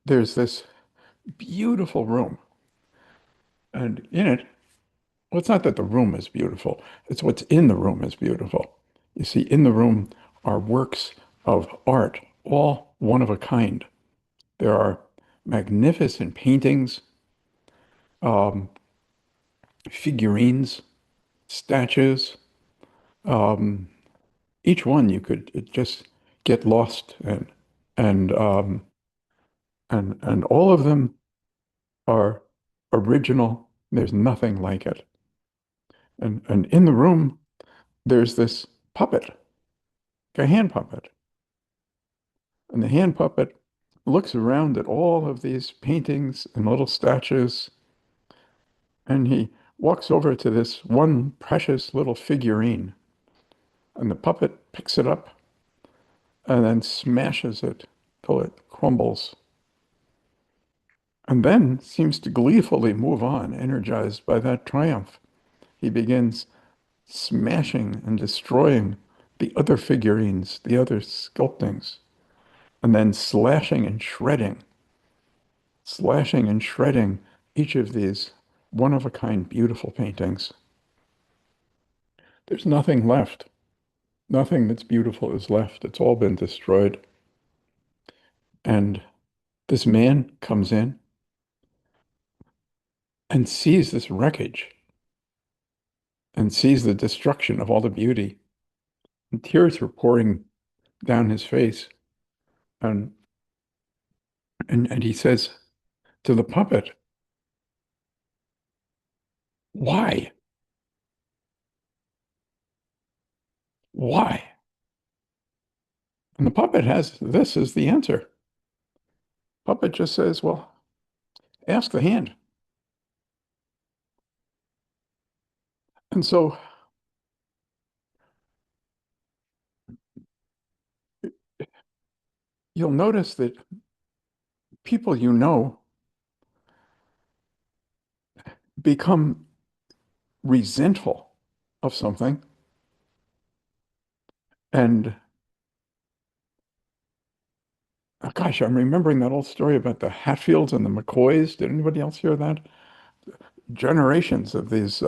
there's this beautiful room, and in it, well, it's not that the room is beautiful, it's what's in the room is beautiful. You see, in the room are works of art, all one of a kind. There are magnificent paintings, um, figurines, statues. Um, each one you could just get lost in, and and all of them are original. There's nothing like it. And in the room, there's this puppet, a hand puppet. And the hand puppet looks around at all of these paintings and little statues, and he walks over to this one precious little figurine, and the puppet picks it up and then smashes it till it crumbles, and then seems to gleefully move on, energized by that triumph. He begins smashing and destroying the other figurines, the other sculptings, and then slashing and shredding each of these one-of-a-kind beautiful paintings. There's nothing left. Nothing that's beautiful is left. It's all been destroyed. And this man comes in and sees this wreckage and sees the destruction of all the beauty. And tears were pouring down his face. And, and he says to the puppet, "Why? Why?" And the puppet has this as the answer. Puppet just says, "Well, ask the hand." And so you'll notice that people you know become resentful of something. And oh gosh, I'm remembering that old story about the Hatfields and the McCoys. Did anybody else hear that? Generations of these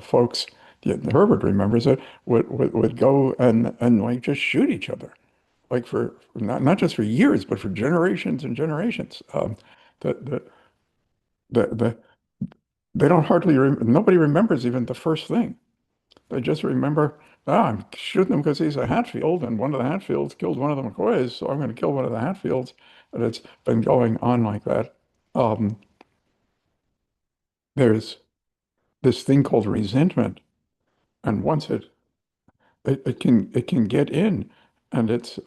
folks, yeah, Herbert remembers it, would go and like just shoot each other, like for not just for years, but for generations and generations. The, the, the they don't hardly, nobody remembers even the first thing. They just remember, I'm shooting him because he's a Hatfield, and one of the Hatfields killed one of the McCoys, so I'm going to kill one of the Hatfields. And it's been going on like that. Um, there's this thing called resentment, and once it can get in, and it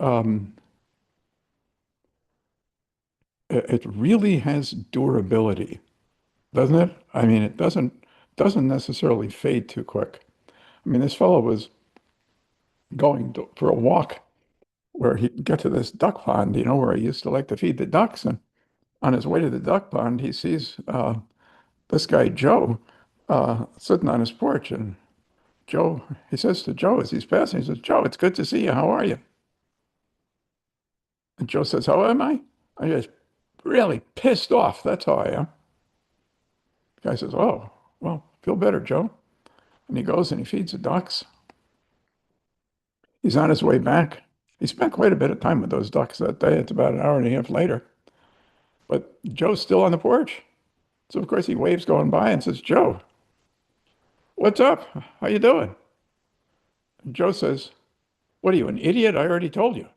really has durability, doesn't it? I mean, it doesn't necessarily fade too quick. I mean, this fellow was for a walk where he'd get to this duck pond, where he used to like to feed the ducks. And on his way to the duck pond, he sees this guy, Joe, sitting on his porch. And he says to Joe as he's passing, he says, "Joe, it's good to see you. How are you?" And Joe says, "How am I? I'm just really pissed off. That's how I am." The guy says, "Oh, well, feel better, Joe." And he goes and he feeds the ducks. He's on his way back. He spent quite a bit of time with those ducks that day. It's about an hour and a half later. But Joe's still on the porch. So of course he waves going by and says, "Joe, what's up? How you doing?" And Joe says, "What are you, an idiot? I already told you."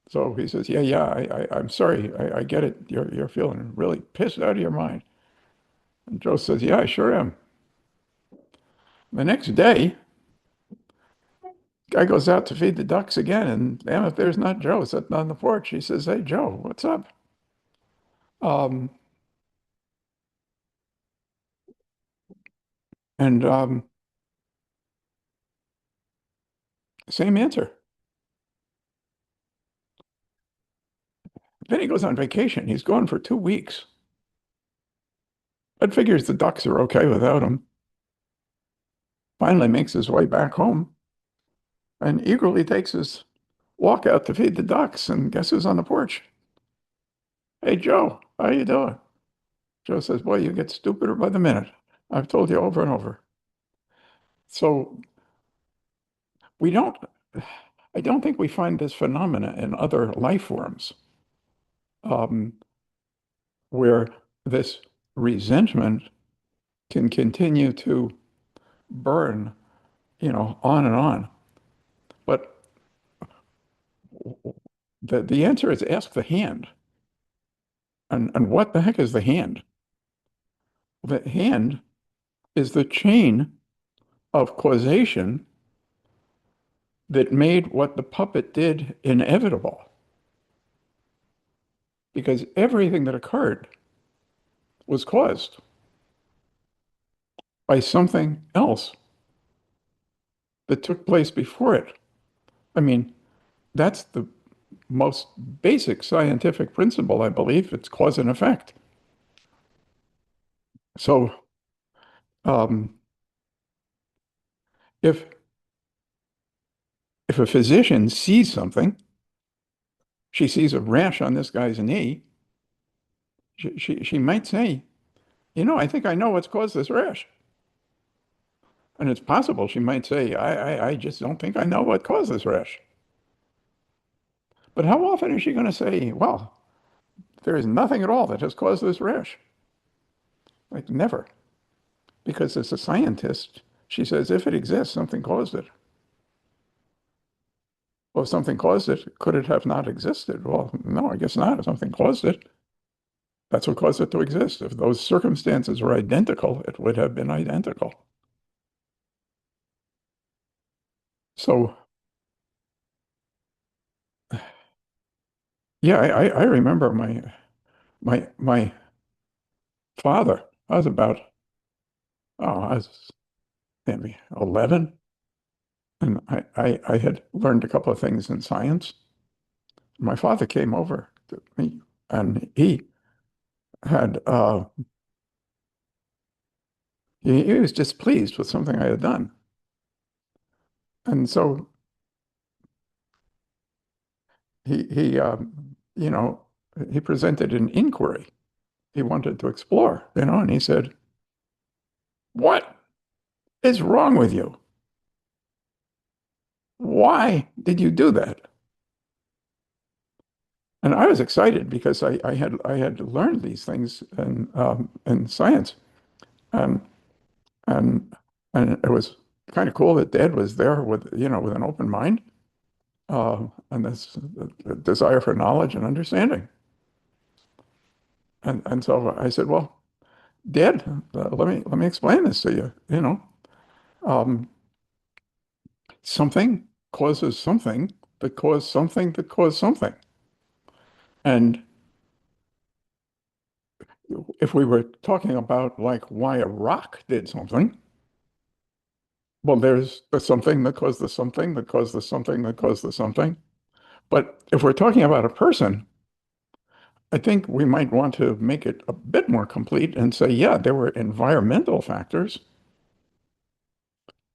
So he says, "Yeah, I'm sorry. I get it. You're feeling really pissed out of your mind." And Joe says, "Yeah, I sure am." The next day, guy goes out to feed the ducks again, and damn if there's not Joe sitting on the porch. He says, "Hey, Joe, what's up?" Um, and same answer. Then he goes on vacation. He's gone for 2 weeks. But figures the ducks are okay without him. Finally makes his way back home and eagerly takes his walk out to feed the ducks. And guess who's on the porch? Hey, Joe, how you doing? Joe says, boy, you get stupider by the minute. I've told you over and over. So we don't, I don't think we find this phenomena in other life forms, um, where this resentment can continue to burn, on and on. But the answer is ask the hand. And what the heck is the hand? The hand is the chain of causation that made what the puppet did inevitable. Because everything that occurred was caused by something else that took place before it. I mean, that's the most basic scientific principle, I believe. It's cause and effect. So, um, if if a physician sees something, she sees a rash on this guy's knee, she might say, I think I know what's caused this rash. And it's possible she might say, I just don't think I know what caused this rash. But how often is she going to say, well, there is nothing at all that has caused this rash? Like, never. Because as a scientist, she says, if it exists, something caused it. Well, if something caused it, could it have not existed? Well, no, I guess not. If something caused it, that's what caused it to exist. If those circumstances were identical, it would have been identical. So, yeah, I remember my father. I was about, I was maybe 11, and I had learned a couple of things in science. My father came over to me, and had he was displeased with something I had done, and so he he presented an inquiry. He wanted to explore, and he said, "What is wrong with you? Why did you do that?" And I was excited because I had learned these things in science, and and and it was kind of cool that Dad was there with an open mind, and this desire for knowledge and understanding. And so I said, "Well, Dad, let me explain this to you. Um, something causes something that caused something that caused something. And if we were talking about like why a rock did something, well, there's the something that caused the something that caused the something that caused the something. But if we're talking about a person, I think we might want to make it a bit more complete and say, yeah, there were environmental factors,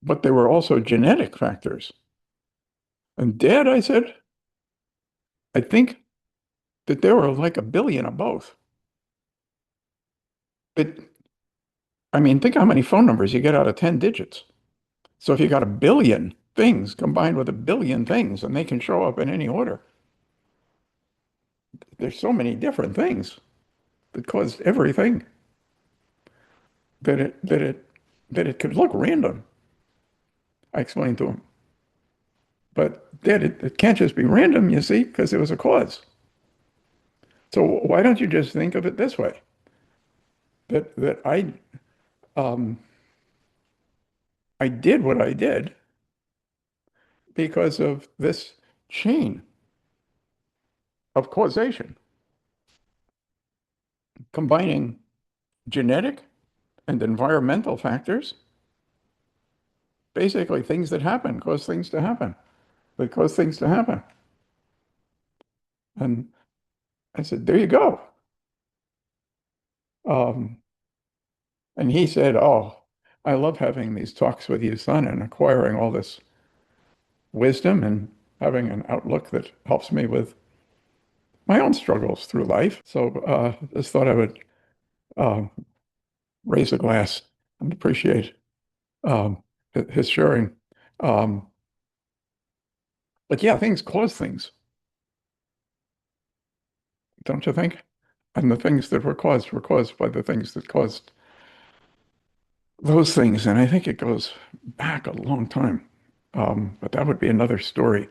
but there were also genetic factors. And Dad, I said, I think that there were like a billion of both. But I mean, think how many phone numbers you get out of 10 digits. So if you got a billion things combined with a billion things, and they can show up in any order, there's so many different things that caused everything that it could look random. I explained to him. But Dad, it can't just be random, you see, because there was a cause. So why don't you just think of it this way? That um, I did what I did because of this chain of causation, combining genetic and environmental factors, basically things that happen cause things to happen, that cause things to happen. And I said, there you go. Um, and he said, oh, I love having these talks with you, son, and acquiring all this wisdom and having an outlook that helps me with my own struggles through life. So just thought I would uh, raise a glass and appreciate um, his sharing. Um, but yeah, things cause things, don't you think? And the things that were caused by the things that caused those things. And I think it goes back a long time. But that would be another story.